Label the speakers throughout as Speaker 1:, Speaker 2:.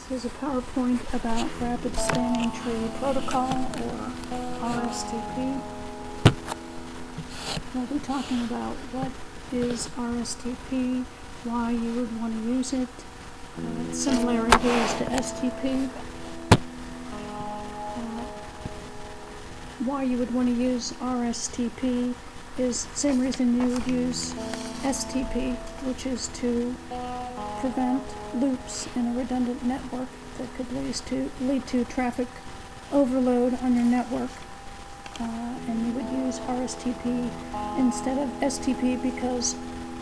Speaker 1: This is a PowerPoint about Rapid Spanning Tree Protocol, or RSTP. We'll be talking about what is RSTP, why you would want to use it, similarities to STP, why you would want to use RSTP is the same reason you would use STP, which is to prevent loops in a redundant network that could lead to traffic overload on your network. And you would use RSTP instead of STP because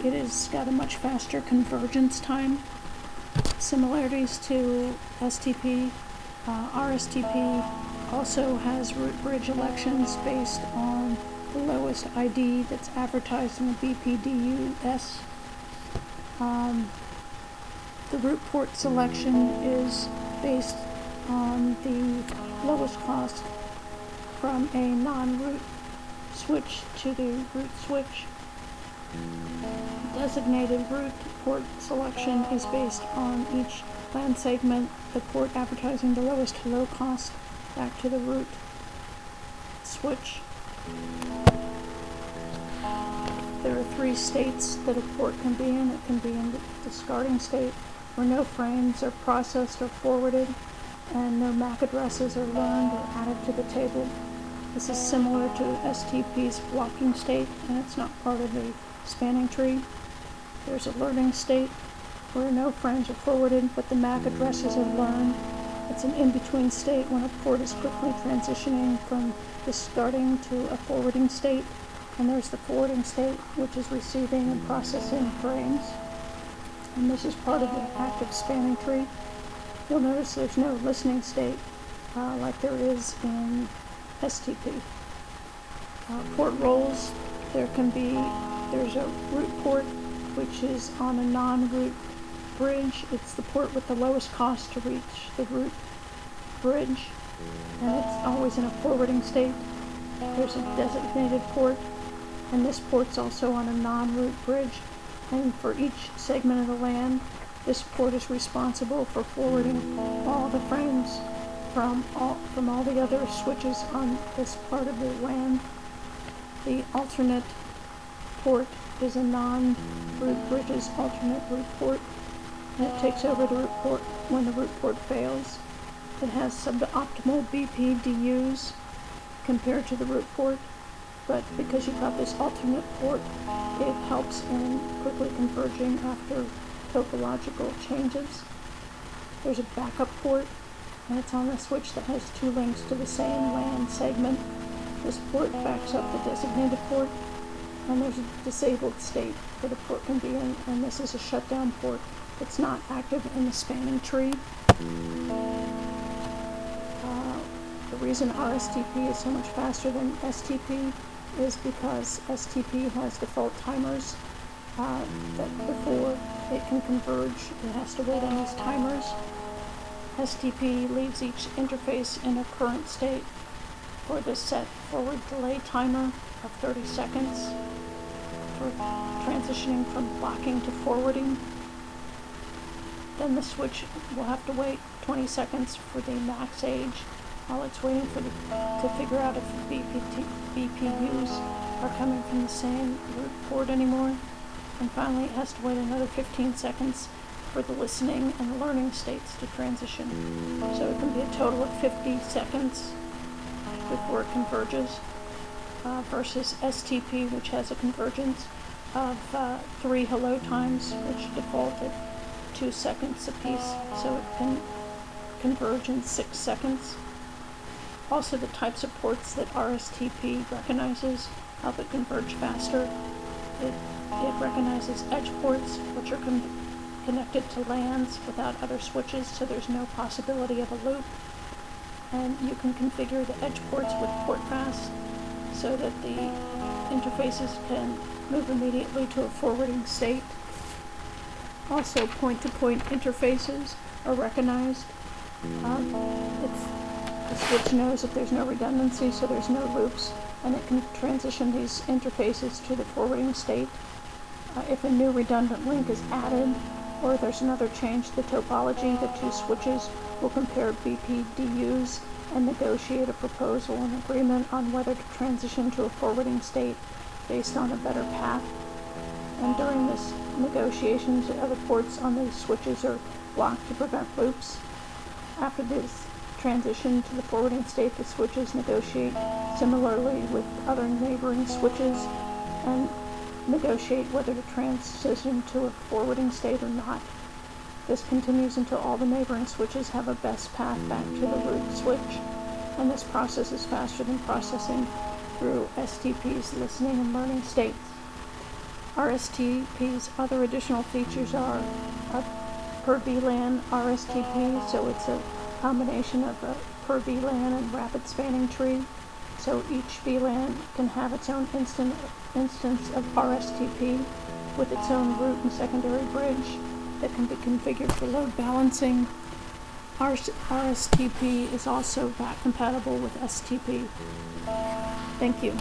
Speaker 1: it has got a much faster convergence time. Similarities to STP, RSTP also has root bridge elections based on the lowest ID that's advertised in the BPDUS. The root port selection is based on the lowest cost from a non-root switch to the root switch. Designated root port selection is based on each LAN segment, the port advertising the lowest low cost back to the root switch. There are 3 states that a port can be in. It can be in the discarding state, where no frames are processed or forwarded, and no MAC addresses are learned or added to the table. This is similar to STP's blocking state, and it's not part of the spanning tree. There's a learning state, where no frames are forwarded, but the MAC addresses are learned. It's an in-between state when a port is quickly transitioning from discarding to a forwarding state. And there's the forwarding state, which is receiving and processing frames. And this is part of the active spanning tree. You'll notice there's no listening state like there is in STP. Port roles, there's a root port, which is on a non-root bridge. It's the port with the lowest cost to reach the root bridge, and it's always in a forwarding state. There's a designated port, and this port's also on a non-root bridge, and for each segment of the LAN, this port is responsible for forwarding all the frames from all the other switches on this part of the LAN. The alternate port is a non-root bridge's alternate root port, and it takes over the root port when the root port fails. It has suboptimal BPDUs compared to the root port, but because you've got this alternate port, it helps in quickly converging after topological changes. There's a backup port, and it's on a switch that has 2 links to the same LAN segment. This port backs up the designated port, and there's a disabled state that a port can be in, and this is a shutdown port. It's not active in the spanning tree. The reason RSTP is so much faster than STP is because STP has default timers that before it can converge, it has to wait on these timers. STP leaves each interface in a current state for the set forward delay timer of 30 seconds for transitioning from blocking to forwarding. Then the switch will have to wait 20 seconds for the max age while it's waiting to figure out if the BPUs are coming from the same root port anymore. And finally, it has to wait another 15 seconds for the listening and the learning states to transition. So it can be a total of 50 seconds before it converges, versus STP, which has a convergence of 3 hello times, which default at 2 seconds apiece, so it can converge in 6 seconds. Also, the types of ports that RSTP recognizes help it converge faster. It recognizes edge ports, which are connected to LANs without other switches, so there's no possibility of a loop. And you can configure the edge ports with port fast so that the interfaces can move immediately to a forwarding state. Also, point-to-point interfaces are recognized. The switch knows if there's no redundancy, so there's no loops, and it can transition these interfaces to the forwarding state. If a new redundant link is added, Or there's another change, the topology. The two switches will compare BPDUs and negotiate a proposal and agreement on whether to transition to a forwarding state based on a better path. And during this negotiations, the other ports on these switches are blocked to prevent loops. After this transition to the forwarding state, the switches negotiate similarly with other neighboring switches and negotiate whether to transition to a forwarding state or not. This continues until all the neighboring switches have a best path back to the root switch, and this process is faster than processing through STP's listening and learning states. RSTP's other additional features are a per VLAN RSTP, so it's a combination of a per VLAN and rapid spanning tree. So each VLAN can have its own instance of RSTP with its own root and secondary bridge that can be configured for load balancing. RSTP is also back compatible with STP. Thank you.